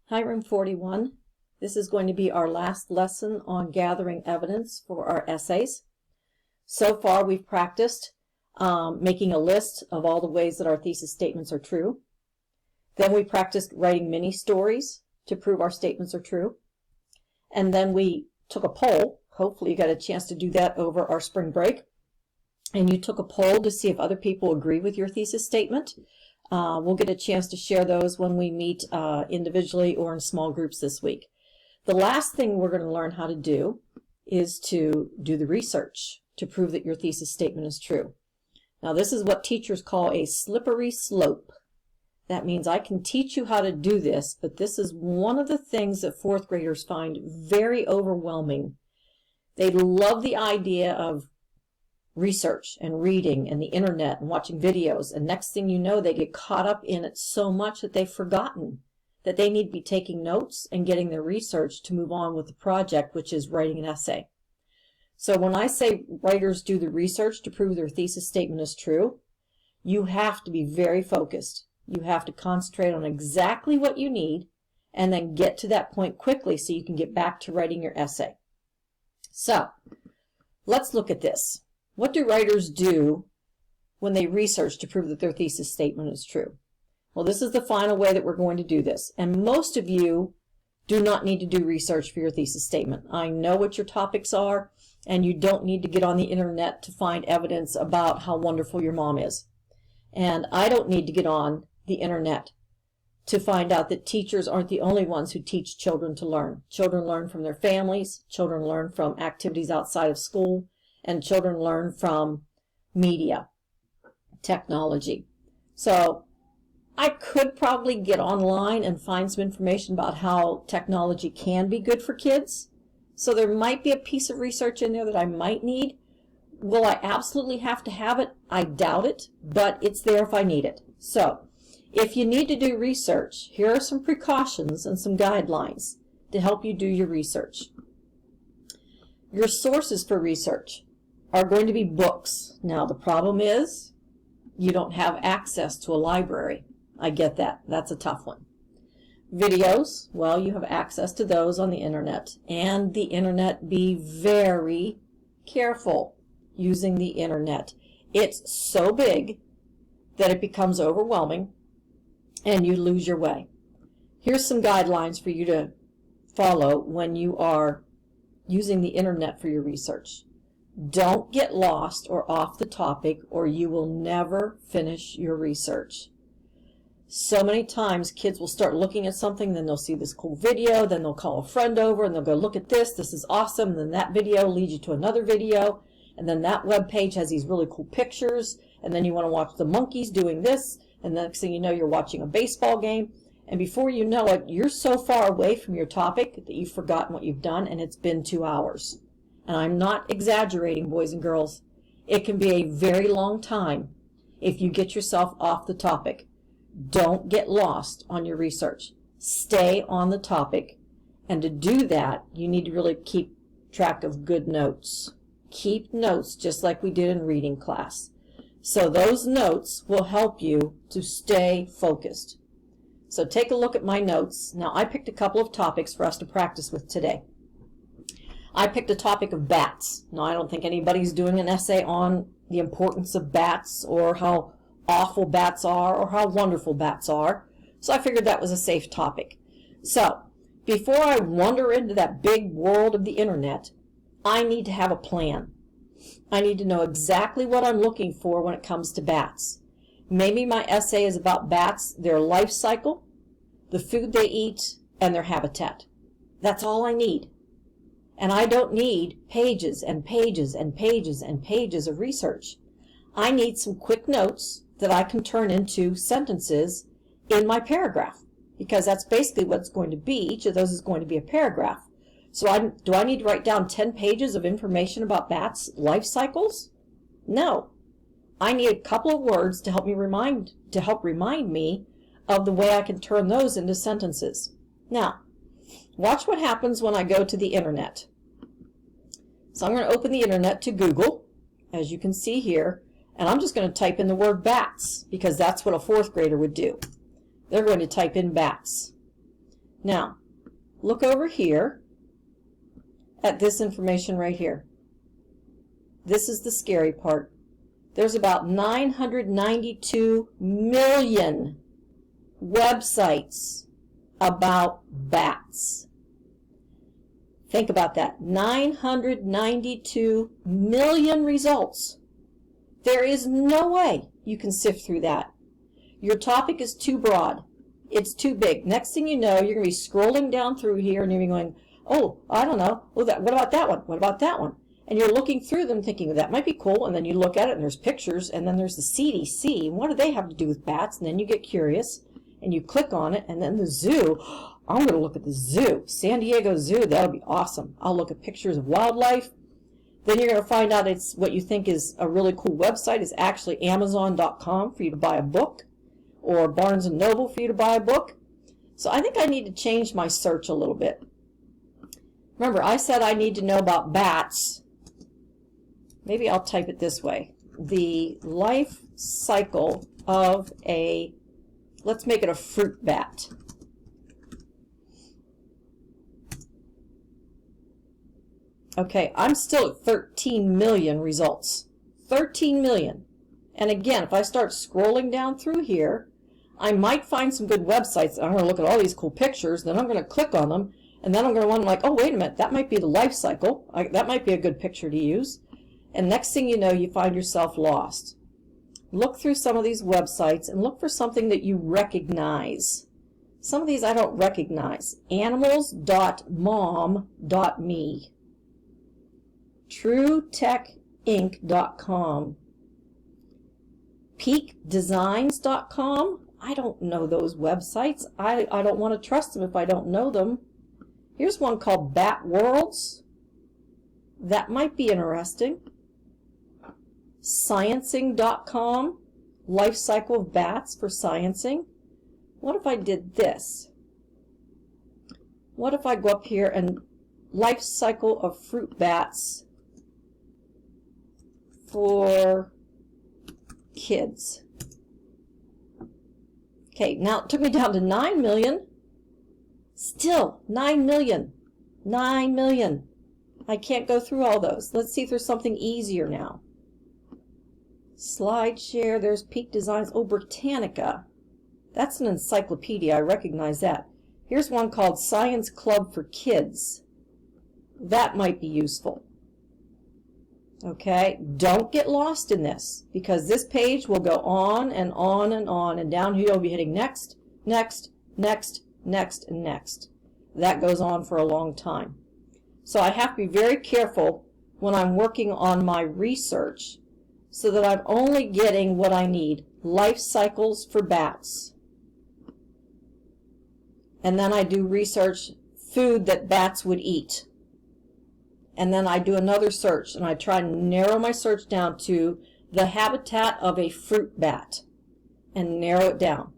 Hi, Room 41. This is going to be our last lesson on gathering evidence for our essays. So far, we've practiced making a list of all the ways that our thesis statements are true. Then we practiced writing mini stories to prove our statements are true. And then we took a poll. Hopefully you got a chance to do that over our spring break. And you took a poll to see if other people agree with your thesis statement. We'll get a chance to share those when we meet individually or in small groups this week. The last thing we're going to learn how to do is to do the research to prove that your thesis statement is true. Now, this is what teachers call a slippery slope. That means I can teach you how to do this, but this is one of the things that fourth graders find very overwhelming. They love the idea of research and reading and the internet and watching videos, and next thing you know, they get caught up in it so much that they've forgotten that they need to be taking notes and getting their research to move on with the project, which is writing an essay. So when I say writers do the research to prove their thesis statement is true, you have to be very focused. You have to concentrate on exactly what you need and then get to that point quickly so you can get back to writing your essay. So let's look at this. What do writers do when they research to prove that their thesis statement is true? Well, this is the final way that we're going to do this. And most of you do not need to do research for your thesis statement. I know what your topics are, and you don't need to get on the internet to find evidence about how wonderful your mom is. And I don't need to get on the internet to find out that teachers aren't the only ones who teach children to learn. Children learn from their families, children learn from activities outside of school, and children learn from media, technology. So I could probably get online and find some information about how technology can be good for kids. So there might be a piece of research in there that I might need. Will I absolutely have to have it? I doubt it, but it's there if I need it. So if you need to do research, here are some precautions and some guidelines to help you do your research. Your sources for research are going to be books. Now, the problem is you don't have access to a library. I get that. That's a tough one. Videos, well, you have access to those on the internet. And the internet, be very careful using the internet. It's so big that it becomes overwhelming and you lose your way. Here's some guidelines for you to follow when you are using the internet for your research. Don't get lost or off the topic, or you will never finish your research. So many times kids will start looking at something, then they'll see this cool video, then they'll call a friend over and they'll go, look at this is awesome, and then that video leads you to another video, and then that web page has these really cool pictures, and then you want to watch the monkeys doing this, and the next thing you know, you're watching a baseball game, and before you know it, you're so far away from your topic that you've forgotten what you've done, and it's been 2 hours. And I'm not exaggerating, boys and girls. It can be a very long time if you get yourself off the topic. Don't get lost on your research. Stay on the topic. And to do that, you need to really keep track of good notes. Keep notes just like we did in reading class. So those notes will help you to stay focused. So take a look at my notes. Now, I picked a couple of topics for us to practice with today. I picked a topic of bats. Now, I don't think anybody's doing an essay on the importance of bats or how awful bats are or how wonderful bats are. So I figured that was a safe topic. So before I wander into that big world of the internet, I need to have a plan. I need to know exactly what I'm looking for when it comes to bats. Maybe my essay is about bats, their life cycle, the food they eat, and their habitat. That's all I need. And I don't need pages and pages and pages and pages of research. I need some quick notes that I can turn into sentences in my paragraph, because that's basically what it's going to be. Each of those is going to be a paragraph. So do I need to write down 10 pages of information about bats' life cycles? No. I need a couple of words to help remind me of the way I can turn those into sentences. Now, watch what happens when I go to the internet. So I'm going to open the internet to Google, as you can see here, and I'm just going to type in the word bats, because that's what a fourth grader would do. They're going to type in bats. Now, look over here at this information right here. This is the scary part. There's about 992 million websites about bats. Think about that. 992 million results. There is no way you can sift through that. Your topic is too broad. It's too big. Next thing you know, you're going to be scrolling down through here and you're going, oh, I don't know. Oh, what about that one? What about that one? And you're looking through them thinking, that might be cool. And then you look at it and there's pictures. And then there's the CDC. And what do they have to do with bats? And then you get curious and you click on it. And then the zoo. I'm going to look at the zoo. San Diego Zoo. That'll be awesome. I'll look at pictures of wildlife. Then you're going to find out it's what you think is a really cool website is actually Amazon.com for you to buy a book, or Barnes & Noble for you to buy a book. So I think I need to change my search a little bit. Remember, I said I need to know about bats. Maybe I'll type it this way. The life cycle of a, let's make it a fruit bat. Okay, I'm still at 13 million results. 13 million. And again, if I start scrolling down through here, I might find some good websites. I'm going to look at all these cool pictures, then I'm going to click on them, and then I'm going to wonder, like, oh, wait a minute, that might be the life cycle. That might be a good picture to use. And next thing you know, you find yourself lost. Look through some of these websites and look for something that you recognize. Some of these I don't recognize. Animals.mom.me. TrueTechInc.com. PeakDesigns.com. I don't know those websites. I don't want to trust them if I don't know them. Here's one called Bat Worlds. That might be interesting. Sciencing.com. Life cycle of bats for sciencing. What if I did this? What if I go up here and life cycle of fruit bats for kids. Okay, now it took me down to 9 million. Still, 9 million. 9 million. I can't go through all those. Let's see if there's something easier now. SlideShare, there's Peak Designs. Oh, Britannica. That's an encyclopedia. I recognize that. Here's one called Science Club for Kids. That might be useful. Okay, don't get lost in this, because this page will go on and on and on, and down here you'll be hitting next, next, next, next, and next. That goes on for a long time. So I have to be very careful when I'm working on my research so that I'm only getting what I need. Life cycles for bats. And then I do research food that bats would eat. And then I do another search, and I try to narrow my search down to the habitat of a fruit bat and narrow it down.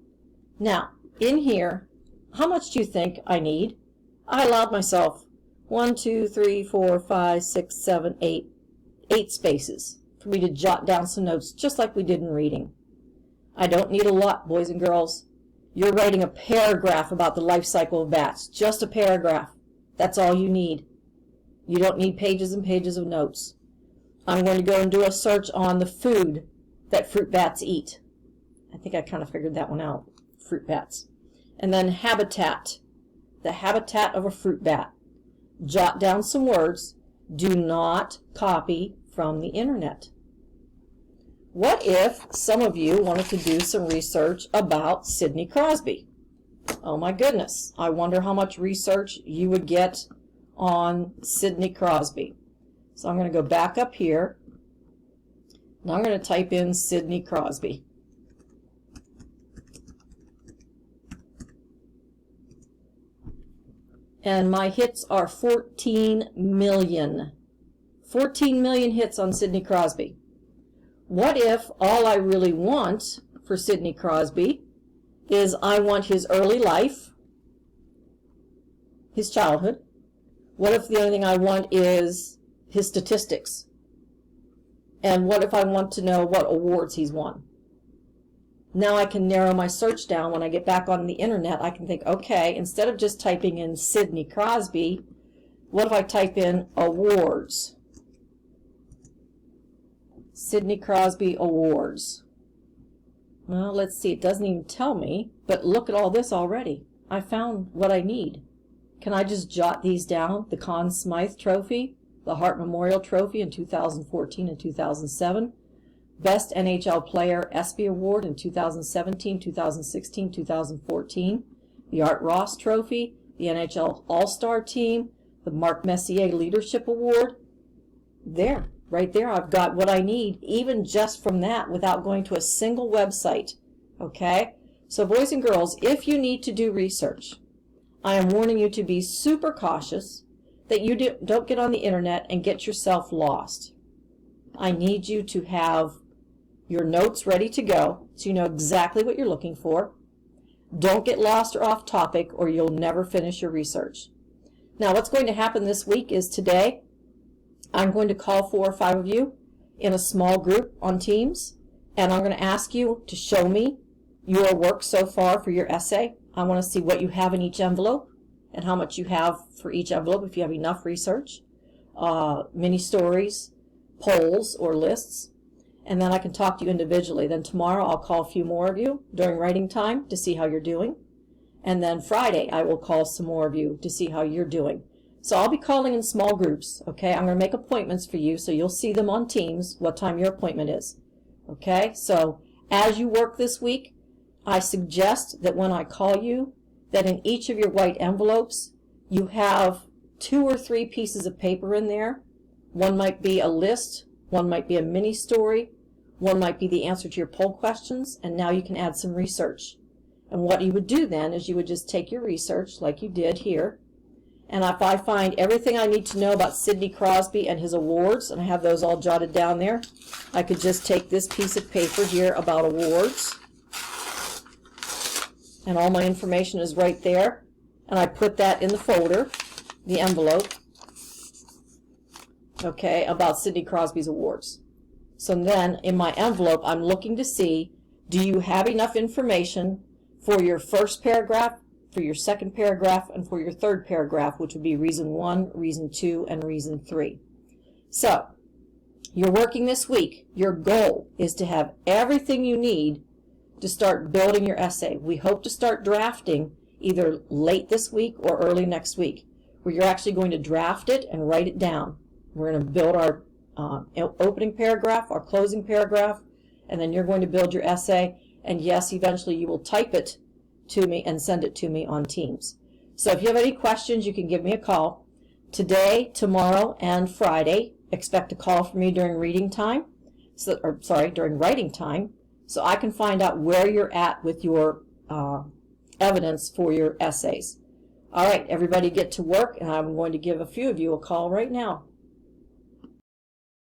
Now, in here, how much do you think I need? I allowed myself 1, 2, 3, 4, 5, 6, 7, 8 spaces for me to jot down some notes, just like we did in reading. I don't need a lot, boys and girls. You're writing a paragraph about the life cycle of bats. Just a paragraph. That's all you need. You don't need pages and pages of notes. I'm going to go and do a search on the food that fruit bats eat. I think I kind of figured that one out. Fruit bats. And then habitat. The habitat of a fruit bat. Jot down some words. Do not copy from the internet. What if some of you wanted to do some research about Sidney Crosby? Oh my goodness. I wonder how much research you would get on Sidney Crosby. So I'm going to go back up here, and I'm going to type in Sidney Crosby. And my hits are 14 million. 14 million hits on Sidney Crosby. What if all I really want for Sidney Crosby is I want his early life, his childhood. What if the only thing I want is his statistics? And what if I want to know what awards he's won? Now I can narrow my search down. When I get back on the internet, I can think, okay, instead of just typing in Sidney Crosby, what if I type in awards? Sidney Crosby awards. Well, let's see, it doesn't even tell me, but look at all this already. I found what I need. Can I just jot these down? The Conn Smythe Trophy, the Hart Memorial Trophy in 2014 and 2007, Best NHL Player ESPY Award in 2017, 2016, 2014, the Art Ross Trophy, the NHL All-Star Team, the Mark Messier Leadership Award. There, right there, I've got what I need, even just from that, without going to a single website. Okay? So boys and girls, if you need to do research, I am warning you to be super cautious, that you don't get on the internet and get yourself lost. I need you to have your notes ready to go so you know exactly what you're looking for. Don't get lost or off topic or you'll never finish your research. Now what's going to happen this week is today I'm going to call 4 or 5 of you in a small group on Teams, and I'm going to ask you to show me your work so far for your essay. I want to see what you have in each envelope and how much you have for each envelope if you have enough research, mini stories, polls or lists, and then I can talk to you individually. Then tomorrow I'll call a few more of you during writing time to see how you're doing, and then Friday I will call some more of you to see how you're doing. So I'll be calling in small groups, okay? I'm going to make appointments for you so you'll see them on Teams what time your appointment is, okay? So as you work this week, I suggest that when I call you, that in each of your white envelopes you have 2 or 3 pieces of paper in there. One might be a list, one might be a mini story, one might be the answer to your poll questions, and now you can add some research. And what you would do then is you would just take your research like you did here, and if I find everything I need to know about Sidney Crosby and his awards, and I have those all jotted down there, I could just take this piece of paper here about awards, and all my information is right there, and I put that in the folder, the envelope, okay, about Sidney Crosby's awards. So then in my envelope I'm looking to see, do you have enough information for your first paragraph, for your second paragraph, and for your third paragraph, which would be reason 1, reason 2, and reason 3. So you're working this week. Your goal is to have everything you need to start building your essay. We hope to start drafting either late this week or early next week, where you're actually going to draft it and write it down. We're going to build our opening paragraph, our closing paragraph, and then you're going to build your essay, and yes, eventually you will type it to me and send it to me on Teams. So if you have any questions, you can give me a call. Today, tomorrow, and Friday, expect a call from me during reading time, during writing time, so I can find out where you're at with your evidence for your essays. All right, everybody get to work, and I'm going to give a few of you a call right now.